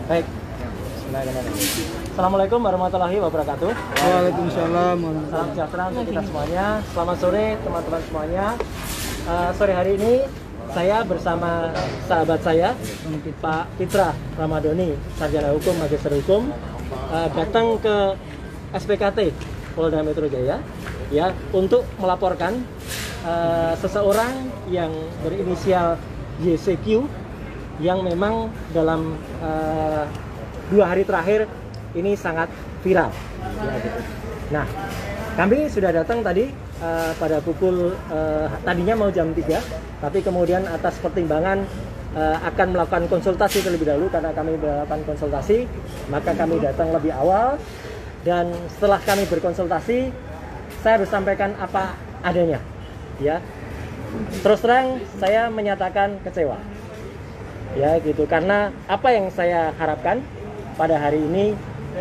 Baik. Assalamualaikum warahmatullahi wabarakatuh. Waalaikumsalam. Salam sejahtera untuk kita semuanya. Selamat sore teman-teman semuanya. Sore hari ini saya bersama sahabat saya Pak Pitra Ramadhani, sarjana hukum, magister hukum, datang ke SPKT Polda Metro Jaya ya untuk melaporkan seseorang yang berinisial YCQ yang memang dalam 2 hari terakhir ini sangat viral ya, gitu. Nah, kami sudah datang tadi pada pukul tadinya mau jam 3, tapi kemudian atas pertimbangan akan melakukan konsultasi terlebih dahulu karena kami melakukan konsultasi, maka kami datang lebih awal. Dan setelah kami berkonsultasi, saya harus sampaikan apa adanya ya. Terus terang saya menyatakan kecewa ya gitu, karena apa yang saya harapkan pada hari ini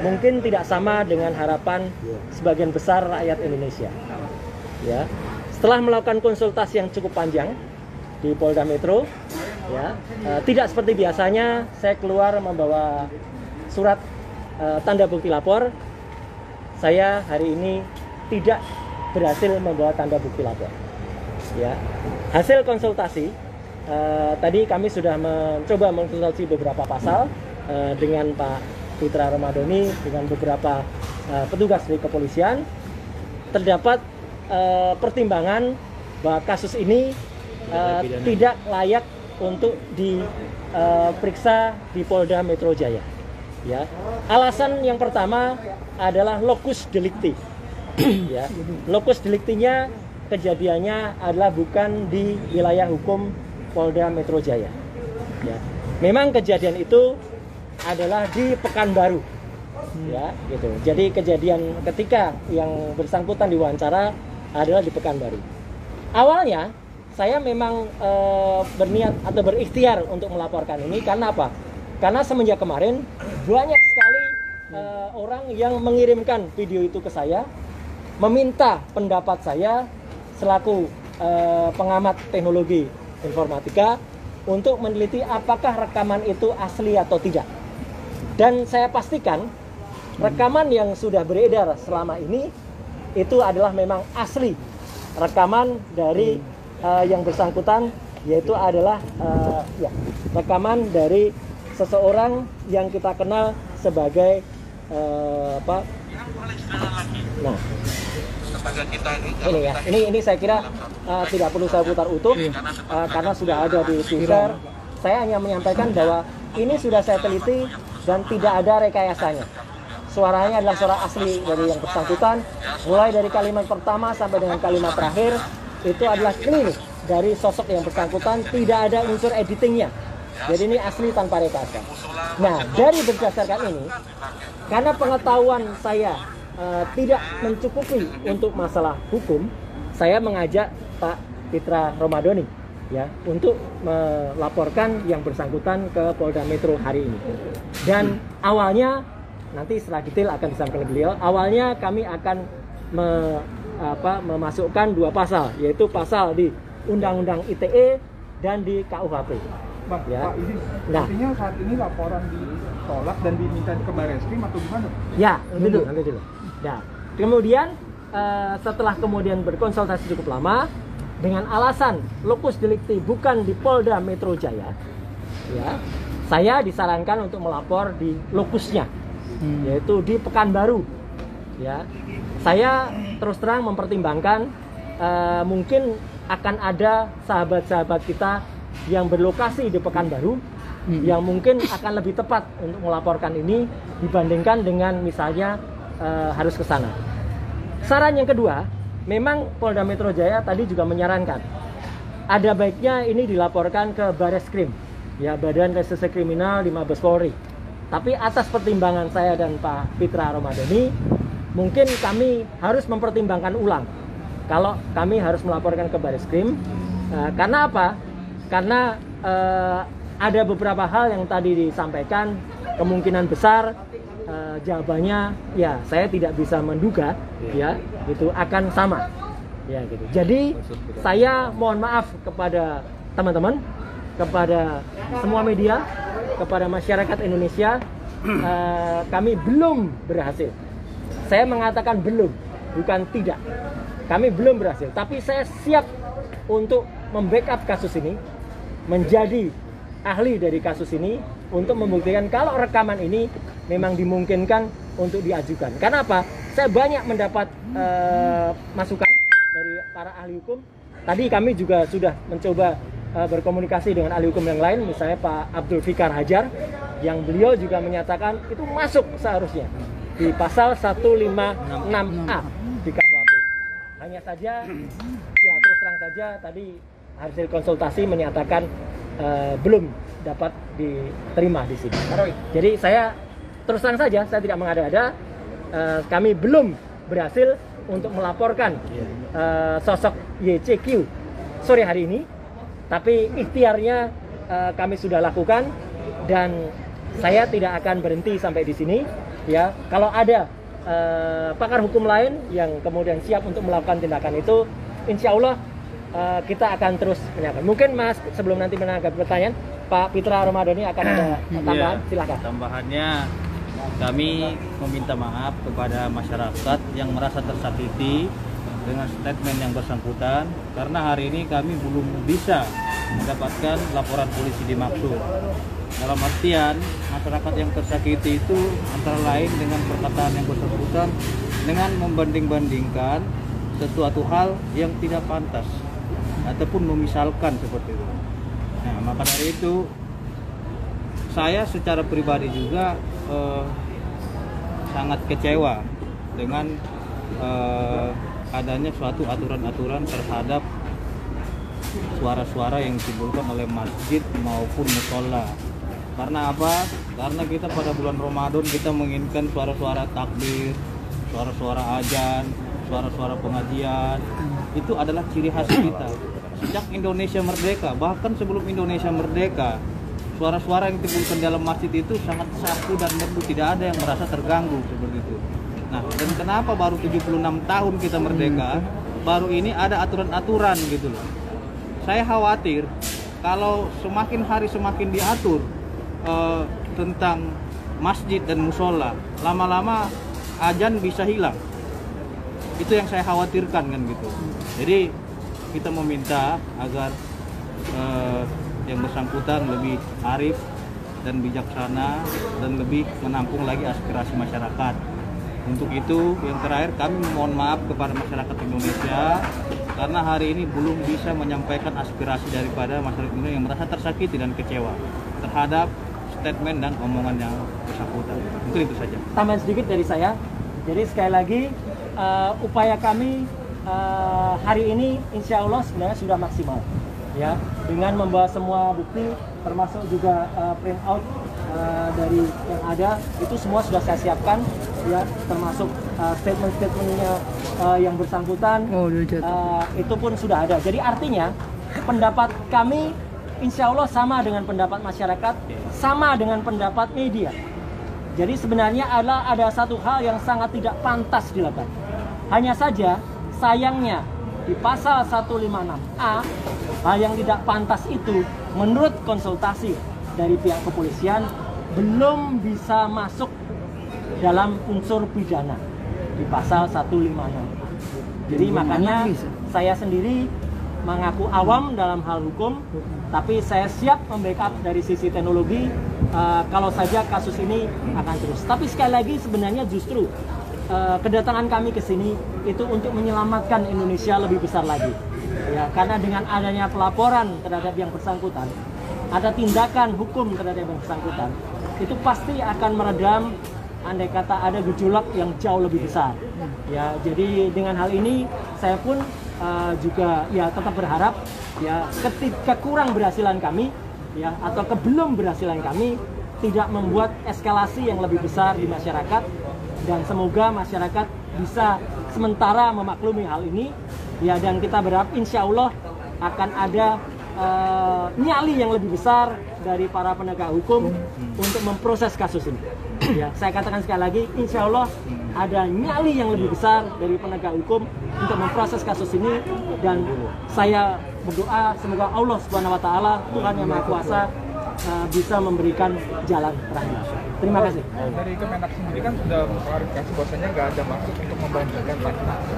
mungkin tidak sama dengan harapan sebagian besar rakyat Indonesia ya. Setelah melakukan konsultasi yang cukup panjang di Polda Metro ya, tidak seperti biasanya saya keluar membawa surat tanda bukti lapor. Saya hari ini tidak berhasil membawa tanda bukti lapor ya. Hasil konsultasi tadi kami sudah mencoba mengkonsultasi beberapa pasal dengan Pak Pitra Ramadhani, dengan beberapa petugas dari kepolisian. Terdapat pertimbangan bahwa kasus ini tidak layak untuk diperiksa di Polda Metro Jaya ya. Alasan yang pertama adalah locus delicti ya. Locus delictinya kejadiannya adalah bukan di wilayah hukum Polda Metro Jaya ya. Memang kejadian itu adalah di Pekanbaru ya gitu. Jadi kejadian ketika yang bersangkutan diwawancara adalah di Pekanbaru. Awalnya saya memang berniat atau berikhtiar untuk melaporkan ini karena apa? Karena semenjak kemarin banyak sekali orang yang mengirimkan video itu ke saya, meminta pendapat saya selaku pengamat teknologi informatika untuk meneliti apakah rekaman itu asli atau tidak. Dan saya pastikan rekaman yang sudah beredar selama ini itu adalah memang asli rekaman dari yang bersangkutan, yaitu adalah ya, rekaman dari seseorang yang kita kenal sebagai apa? Nah, ini ya, ini saya kira tidak perlu saya putar utuh karena sudah ada di Twitter. Saya hanya menyampaikan bahwa ini sudah saya teliti dan tidak ada rekayasanya. Suaranya adalah suara asli dari yang bersangkutan, mulai dari kalimat pertama sampai dengan kalimat terakhir itu adalah clear dari sosok yang bersangkutan, tidak ada unsur editingnya. Jadi ini asli tanpa rekayasa. Nah, dari berdasarkan ini, karena pengetahuan saya tidak mencukupi untuk masalah hukum, saya mengajak Pak Pitra Ramadhani ya untuk melaporkan yang bersangkutan ke Polda Metro hari ini. Dan awalnya nanti setelah detail akan disampaikan beliau. Awalnya kami akan memasukkan 2 pasal, yaitu pasal di Undang-Undang ITE dan di KUHP. Bang, ya. Pak izin. Nah, artinya saat ini laporan ditolak dan diminta ke Barreskrim atau gimana? Ya, nanti dulu. Nah, kemudian setelah kemudian berkonsultasi cukup lama dengan alasan locus delicti bukan di Polda Metro Jaya, ya, saya disarankan untuk melapor di lokusnya, yaitu di Pekanbaru. Ya, saya terus terang mempertimbangkan mungkin akan ada sahabat-sahabat kita yang berlokasi di Pekanbaru yang mungkin akan lebih tepat untuk melaporkan ini dibandingkan dengan misalnya harus ke sana. Saran yang kedua, memang Polda Metro Jaya tadi juga menyarankan ada baiknya ini dilaporkan ke Barreskrim, ya, Badan Reserse Kriminal di Mabes Polri. Tapi atas pertimbangan saya dan Pak Pitra Ramadhani, mungkin kami harus mempertimbangkan ulang kalau kami harus melaporkan ke Barreskrim. Karena apa? Karena ada beberapa hal yang tadi disampaikan, kemungkinan besar jawabannya ya saya tidak bisa menduga ya gitu akan sama ya gitu. Jadi saya mohon maaf kepada teman-teman, kepada semua media, kepada masyarakat Indonesia kami belum berhasil. Saya mengatakan belum, bukan tidak. Kami belum berhasil, tapi saya siap untuk membackup kasus ini, menjadi ahli dari kasus ini untuk membuktikan kalau rekaman ini memang dimungkinkan untuk diajukan. Karena apa? Saya banyak mendapat masukan dari para ahli hukum. Tadi kami juga sudah mencoba berkomunikasi dengan ahli hukum yang lain, misalnya Pak Abdul Fikar Hajar, yang beliau juga menyatakan itu masuk seharusnya di pasal 156A di KUHP. Hanya saja, ya terus terang saja tadi hasil konsultasi menyatakan belum dapat diterima di sini. Jadi saya terus terang saja, saya tidak mengada-ada. Kami belum berhasil untuk melaporkan sosok YCQ sore hari ini, tapi ikhtiarnya kami sudah lakukan dan saya tidak akan berhenti sampai di sini. Ya, kalau ada pakar hukum lain yang kemudian siap untuk melakukan tindakan itu, insya Allah kita akan terus menyampaikan. Mungkin Mas sebelum nanti menanggapi pertanyaan, Pak Pitra Ramadhani akan ada tambahan, silakan. Tambahannya, kami meminta maaf kepada masyarakat yang merasa tersakiti dengan statement yang bersangkutan, karena hari ini kami belum bisa mendapatkan laporan polisi dimaksud. Dalam artian, masyarakat yang tersakiti itu antara lain dengan perkataan yang bersangkutan dengan membanding-bandingkan sesuatu hal yang tidak pantas ataupun memisalkan seperti itu. Nah, maka dari itu saya secara pribadi juga sangat kecewa dengan adanya suatu aturan-aturan terhadap suara-suara yang ditimbulkan oleh masjid maupun musola. Karena apa? Karena kita pada bulan Ramadan kita menginginkan suara-suara takbir, suara-suara azan, suara-suara pengajian. Itu adalah ciri khas kita. Sejak Indonesia merdeka, bahkan sebelum Indonesia merdeka, suara-suara yang ditimbulkan dalam masjid itu sangat saku dan merdu, tidak ada yang merasa terganggu seperti itu. Nah, dan kenapa baru 76 tahun kita merdeka, baru ini ada aturan-aturan gitu loh. Saya khawatir kalau semakin hari semakin diatur tentang masjid dan musola, lama-lama azan bisa hilang. Itu yang saya khawatirkan kan gitu. Jadi kita meminta agar yang bersangkutan lebih arif dan bijaksana dan lebih menampung lagi aspirasi masyarakat. Untuk itu yang terakhir kami mohon maaf kepada masyarakat Indonesia karena hari ini belum bisa menyampaikan aspirasi daripada masyarakat Indonesia yang merasa tersakiti dan kecewa terhadap statement dan omongan yang bersangkutan. Itu saja. Tambahan sedikit dari saya. Jadi sekali lagi upaya kami hari ini insya Allah sebenarnya sudah maksimal. Ya, dengan membawa semua bukti termasuk juga print out dari yang ada itu semua sudah saya siapkan ya, termasuk statement-statementnya yang bersangkutan itu pun sudah ada. Jadi artinya pendapat kami insya Allah sama dengan pendapat masyarakat, sama dengan pendapat media. Jadi sebenarnya ada satu hal yang sangat tidak pantas dilakukan. Hanya saja sayangnya di pasal 156A, hal yang tidak pantas itu menurut konsultasi dari pihak kepolisian belum bisa masuk dalam unsur pidana di pasal 156. Jadi makanya saya sendiri mengaku awam dalam hal hukum, tapi saya siap membackup dari sisi teknologi kalau saja kasus ini akan terus. Tapi sekali lagi sebenarnya justru kedatangan kami ke sini itu untuk menyelamatkan Indonesia lebih besar lagi. Ya, karena dengan adanya pelaporan terhadap yang bersangkutan, ada tindakan hukum terhadap yang bersangkutan, itu pasti akan meredam andai kata ada gejolak yang jauh lebih besar. Ya, jadi dengan hal ini saya pun juga ya tetap berharap ya ketika kurang berhasilan kami ya atau kebelum berhasilan kami tidak membuat eskalasi yang lebih besar di masyarakat, dan semoga masyarakat bisa sementara memaklumi hal ini ya, dan kita berharap insya Allah akan ada nyali yang lebih besar dari para penegak hukum untuk memproses kasus ini. Ya, saya katakan sekali lagi, insya Allah ada nyali yang lebih besar dari penegak hukum untuk memproses kasus ini, dan saya berdoa semoga Allah Subhanahu Wa Taala, Tuhan yang Maha Kuasa, bisa memberikan jalan terang. Terima kasih. Dari Kemenak sendiri kan sudah mengklarifikasi bahwasanya nggak ada maksud untuk membanjirkan Pak.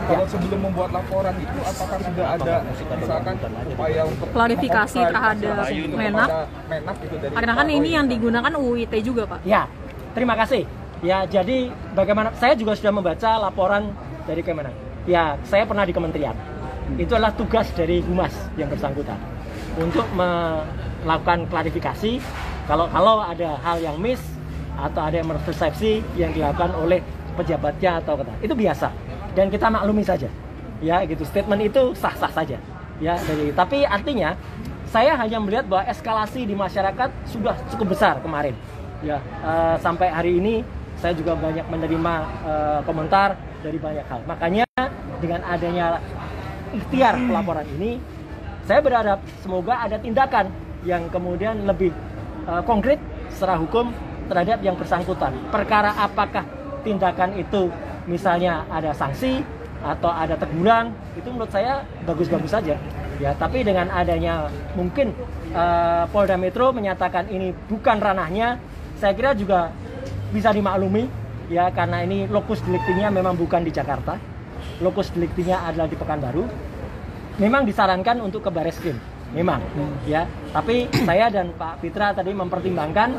Kalau sebelum membuat laporan itu apakah sudah ada misalkan upaya untuk klarifikasi terhadap Menak? Menak gitu dari Karena kan ini yang digunakan UU ITE juga, Pak. Ya, terima kasih. Ya, jadi bagaimana saya juga sudah membaca laporan dari Kemenak. Ya, saya pernah di kementerian. Itu adalah tugas dari Humas yang bersangkutan untuk melakukan klarifikasi kalau ada hal yang miss atau ada yang persepsi yang dilakukan oleh pejabatnya atau kata. Itu biasa dan kita maklumi saja. Ya, gitu. Statement itu sah-sah saja. Ya, tapi artinya saya hanya melihat bahwa eskalasi di masyarakat sudah cukup besar kemarin. Ya, sampai hari ini saya juga banyak menerima komentar dari banyak hal. Makanya dengan adanya ikhtiar pelaporan ini, saya berharap semoga ada tindakan yang kemudian lebih konkret secara hukum terhadap yang bersangkutan. Perkara apakah tindakan itu misalnya ada sanksi atau ada teguran, itu menurut saya bagus-bagus saja. Ya, tapi dengan adanya mungkin Polda Metro menyatakan ini bukan ranahnya, saya kira juga bisa dimaklumi ya, karena ini lokus deliktinya memang bukan di Jakarta. Lokus deliktinya adalah di Pekanbaru. Memang disarankan untuk ke Bareskrim, memang ya. Tapi saya dan Pak Pitra tadi mempertimbangkan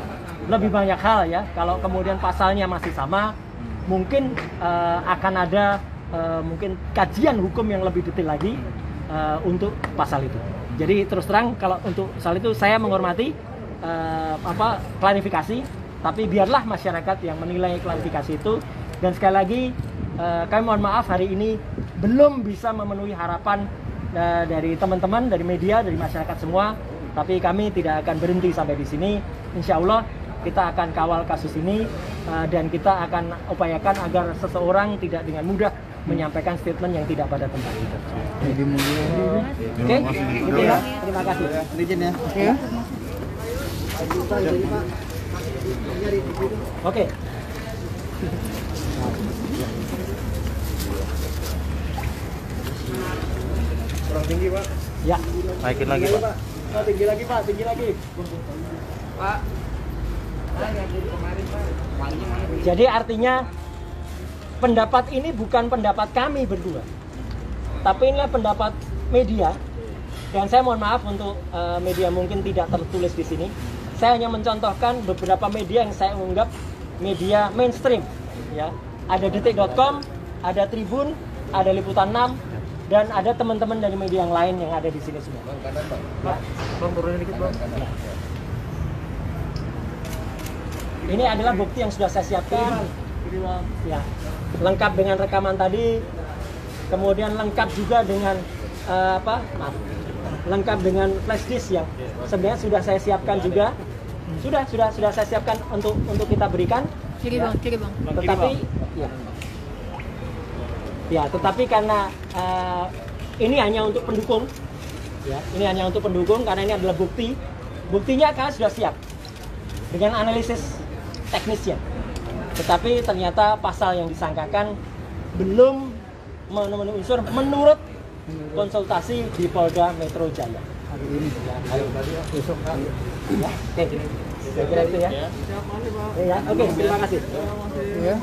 lebih banyak hal ya. Kalau kemudian pasalnya masih sama, mungkin akan ada mungkin kajian hukum yang lebih detail lagi untuk pasal itu. Jadi terus terang kalau untuk pasal itu saya menghormati klarifikasi, tapi biarlah masyarakat yang menilai klarifikasi itu. Dan sekali lagi kami mohon maaf hari ini belum bisa memenuhi harapan dari teman-teman, dari media, dari masyarakat semua. Tapi kami tidak akan berhenti sampai di sini. Insya Allah kita akan kawal kasus ini dan kita akan upayakan agar seseorang tidak dengan mudah menyampaikan statement yang tidak pada tempat itu. Oke, gitu ya. Terima kasih. Izin ya. Oke. kurang tinggi Pak. Ya. Naikin lagi Pak. Oh, tinggi lagi Pak, tinggi lagi. Pak. Jadi artinya pendapat ini bukan pendapat kami berdua, tapi inilah pendapat media. Dan saya mohon maaf untuk media mungkin tidak tertulis di sini. Saya hanya mencontohkan beberapa media yang saya anggap media mainstream. Ya, ada detik.com, ada Tribun, ada Liputan 6, dan ada teman-teman dari media yang lain yang ada di sini semua. Bang, turunin dikit Bang. Ini adalah bukti yang sudah saya siapkan. Ya, lengkap dengan rekaman tadi, kemudian lengkap juga dengan lengkap dengan flash disk yang sebenarnya sudah saya siapkan juga. Sudah saya siapkan untuk kita berikan. Kiri Bang, kiri Bang. Tetapi tetapi karena ini hanya untuk pendukung. Ya, ini hanya untuk pendukung karena ini adalah bukti. Buktinya kan sudah siap dengan analisis teknisnya. Tetapi ternyata pasal yang disangkakan belum memenuhi unsur menurut konsultasi di Polda Metro Jaya. Hari ini besok ya. Oke. Saya kira itu ya. Ya, oke, terima kasih. Ya.